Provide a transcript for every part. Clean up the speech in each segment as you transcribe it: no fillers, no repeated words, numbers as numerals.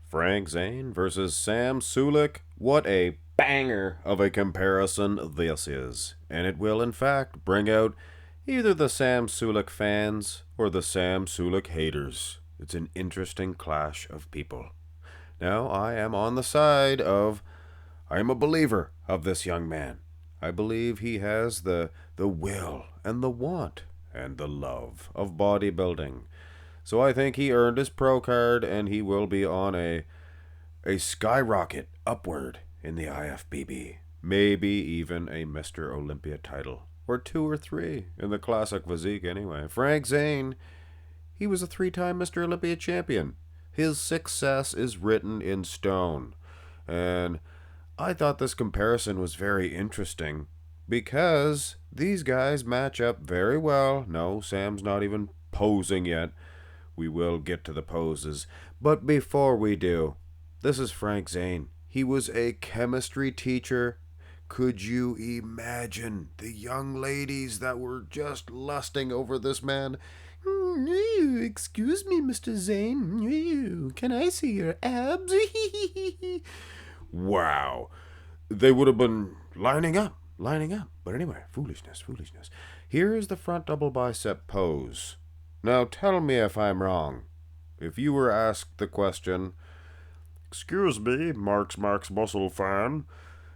Frank Zane versus Sam Sulek. What a banger of a comparison this is. And it will, in fact, bring out either the Sam Sulek fans or the Sam Sulek haters. It's an interesting clash of people. Now, I am on the side of. I am a believer of this young man. I believe he has the will and the want and the love of bodybuilding. So I think he earned his pro card and he will be on a skyrocket upward in the IFBB. Maybe even a Mr. Olympia title. Or two or three in the classic physique anyway. Frank Zane, he was a three-time Mr. Olympia champion. His success is written in stone. And I thought this comparison was very interesting because these guys match up very well. No, Sam's not even posing yet. We will get to the poses. But before we do, this is Frank Zane. He was a chemistry teacher. Could you imagine the young ladies that were just lusting over this man? Excuse me, Mr. Zane. Can I see your abs? Wow. They would have been lining up. But anyway, foolishness. Here is the front double bicep pose. Now tell me if I'm wrong. If you were asked the question, excuse me, Mark's muscle fan,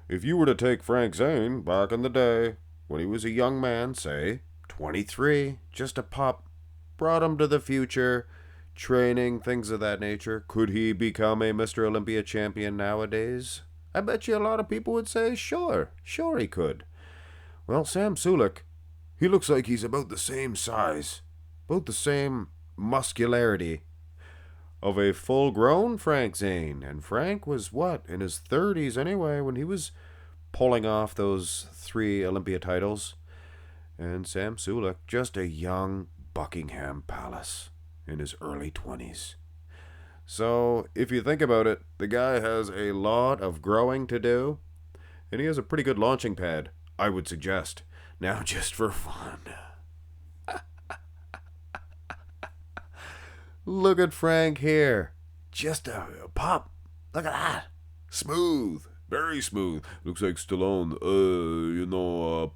if you were to take Frank Zane back in the day, when he was a young man, say, 23, just a pup, brought him to the future, training, things of that nature, could he become a Mr. Olympia champion nowadays? I bet you a lot of people would say, sure he could. Well, Sam Sulek, he looks like he's about the same size, about the same muscularity of a full-grown Frank Zane. And Frank was, in his 30s anyway, when he was pulling off those 3 Olympia titles. And Sam Sulek, just a young Buckingham Palace in his early 20s. So, if you think about it, the guy has a lot of growing to do, and he has a pretty good launching pad, I would suggest. Now, just for fun, look at Frank here. Just a pop. Look at that. Smooth. Very smooth. Looks like Stallone.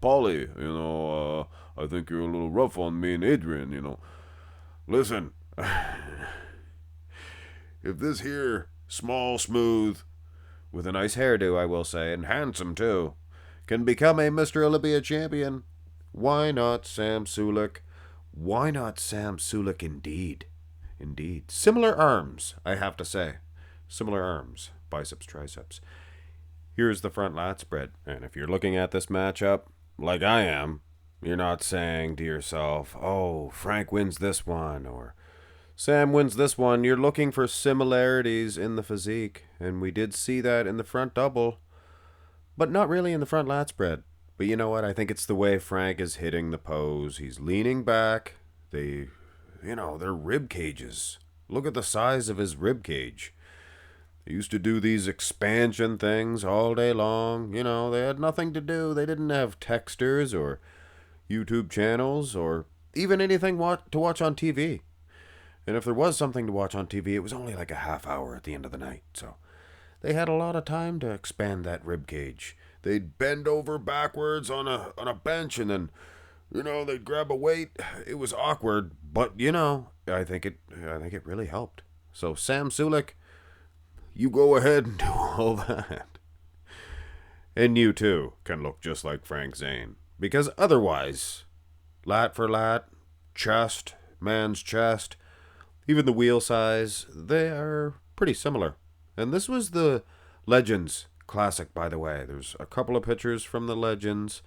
Paulie, I think you're a little rough on me and Adrian, Listen. If this here, small, smooth, with a nice hairdo, I will say, and handsome too, can become a Mr. Olympia champion, why not Sam Sulek? Why not Sam Sulek indeed? Indeed. Similar arms, I have to say. Similar arms. Biceps, triceps. Here's the front lat spread. And if you're looking at this matchup, like I am, you're not saying to yourself, oh, Frank wins this one, or Sam wins this one. You're looking for similarities in the physique. And we did see that in the front double, but not really in the front lat spread. But you know what? I think it's the way Frank is hitting the pose. He's leaning back. They're rib cages. Look at the size of his rib cage. They used to do these expansion things all day long. They had nothing to do. They didn't have texters or YouTube channels or even anything to watch on TV. And if there was something to watch on TV, it was only like a half hour at the end of the night. So they had a lot of time to expand that rib cage. They'd bend over backwards on a bench and then, they'd grab a weight. It was awkward, but I think it really helped. So Sam Sulek, you go ahead and do all that. And you too can look just like Frank Zane. Because otherwise, lat for lat, chest, man's chest, even the wheel size, they are pretty similar. And this was the Legends Classic, by the way. There's a couple of pictures from the Legends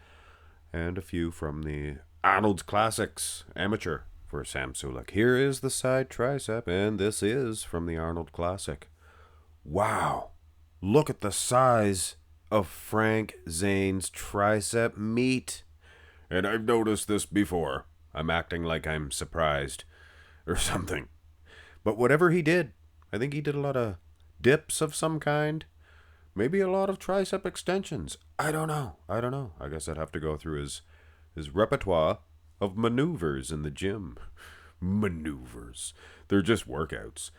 and a few from the Arnold Classics Amateur for Sam Sulek. Here is the side tricep, and this is from the Arnold Classic. Wow. Look at the size of Frank Zane's tricep meat. And I've noticed this before. I'm acting like I'm surprised or something. But whatever he did, I think he did a lot of dips of some kind. Maybe a lot of tricep extensions. I don't know. I guess I'd have to go through his repertoire of maneuvers in the gym. Maneuvers. They're just workouts.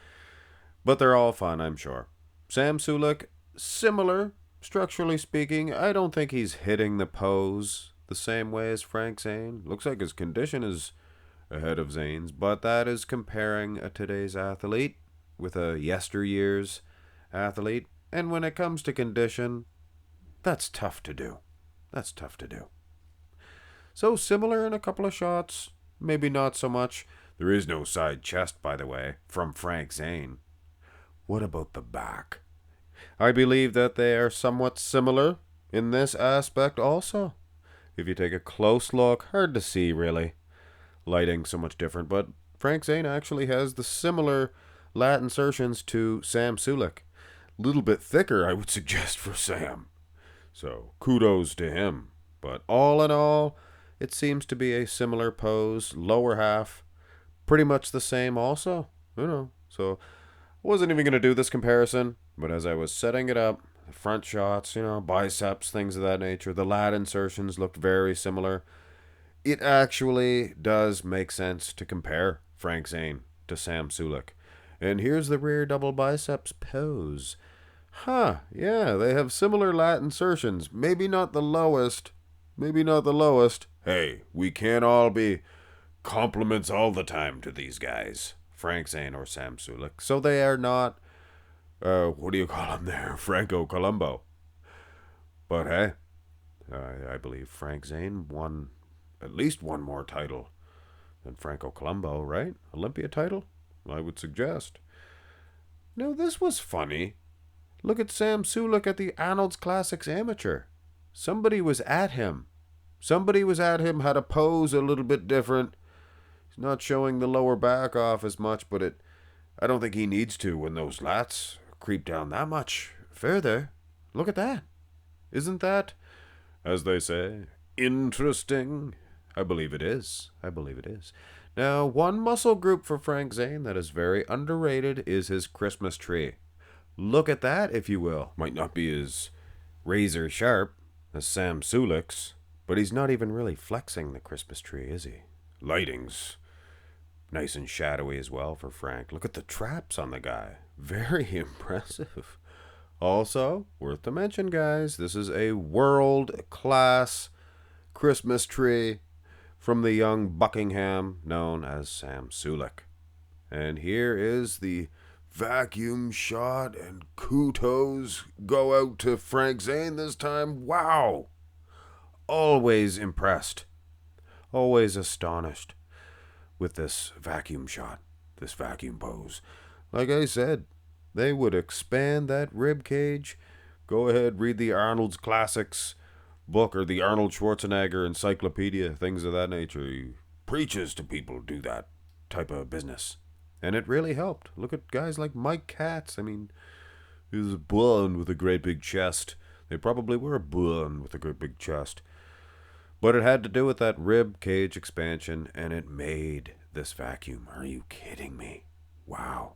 But they're all fun, I'm sure. Sam Sulek, similar, structurally speaking. I don't think he's hitting the pose the same way as Frank Zane. Looks like his condition is ahead of Zane's, but that is comparing a today's athlete with a yesteryear's athlete. And when it comes to condition, that's tough to do. That's tough to do. So similar in a couple of shots, maybe not so much. There is no side chest, by the way, from Frank Zane. What about the back? I believe that they are somewhat similar in this aspect also. If you take a close look, hard to see really. Lighting so much different, but Frank Zane actually has the similar lat insertions to Sam Sulek. Little bit thicker, I would suggest, for Sam. So kudos to him. But all in all, it seems to be a similar pose. Lower half, pretty much the same also. So I wasn't even going to do this comparison, but as I was setting it up, the front shots, biceps, things of that nature, the lat insertions looked very similar. It actually does make sense to compare Frank Zane to Sam Sulek. And here's the rear double biceps pose. Yeah, they have similar lat insertions. Maybe not the lowest. Hey, we can't all be compliments all the time to these guys, Frank Zane or Sam Sulek. So they are not, what do you call them there? Franco Columbo. But hey, I believe Frank Zane won at least one more title than Franco Columbo, right? Olympia title, I would suggest. Now, this was funny. Look at Sam Sulek at the Arnold Classics Amateur. Somebody was at him, had a pose a little bit different. He's not showing the lower back off as much, but I don't think he needs to when those lats creep down that much further. Look at that. Isn't that, as they say, interesting? I believe it is. Now, one muscle group for Frank Zane that is very underrated is his Christmas tree. Look at that, if you will. Might not be as razor sharp as Sam Sulek's, but he's not even really flexing the Christmas tree, is he? Lighting's nice and shadowy as well for Frank. Look at the traps on the guy. Very impressive. Also, worth to mention, guys, this is a world-class Christmas tree from the young Buckingham known as Sam Sulek. And here is the vacuum shot, and kudos go out to Frank Zane this time. Wow! Always impressed. Always astonished with this vacuum shot, this vacuum pose. Like I said, they would expand that rib cage. Go ahead, read the Arnold's Classics book or the Arnold Schwarzenegger Encyclopedia, things of that nature. He preaches to people do that type of business. And it really helped. Look at guys like Mike Katz. I mean, he was born with a great big chest. They probably were born with a great big chest. But it had to do with that rib cage expansion, and it made this vacuum. Are you kidding me? Wow.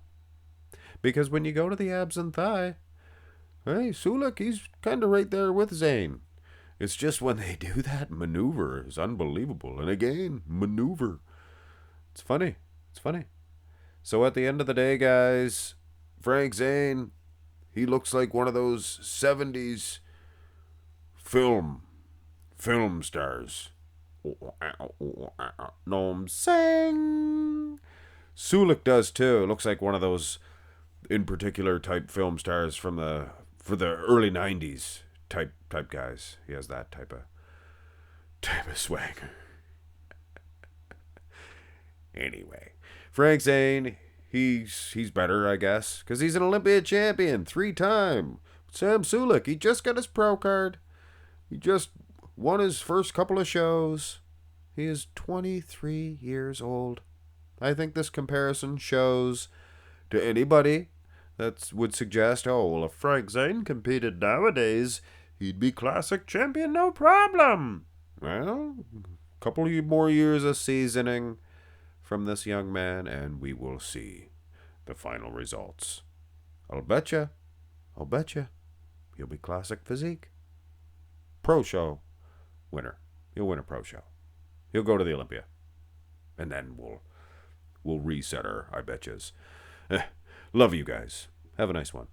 Because when you go to the abs and thigh, hey, Sulek, he's kind of right there with Zane. It's just when they do that maneuver is unbelievable. And again, maneuver. It's funny. So at the end of the day, guys, Frank Zane, he looks like one of those 70s film stars. Know I'm saying? Sulek does too. Looks like one of those in particular type film stars for the early 90s type guys. He has that type of swag. Anyway, Frank Zane, he's better, I guess, because he's an Olympia champion 3-time. Sam Sulek, he just got his pro card. He just won his first couple of shows. He is 23 years old. I think this comparison shows to anybody that would suggest, oh, well, if Frank Zane competed nowadays, he'd be classic champion, no problem. Well, a couple more years of seasoning from this young man, and we will see the final results. I'll bet you, he'll be classic physique. Pro show winner. He'll win a pro show. He'll go to the Olympia. And then we'll reset her, I bet yous. Love you guys. Have a nice one.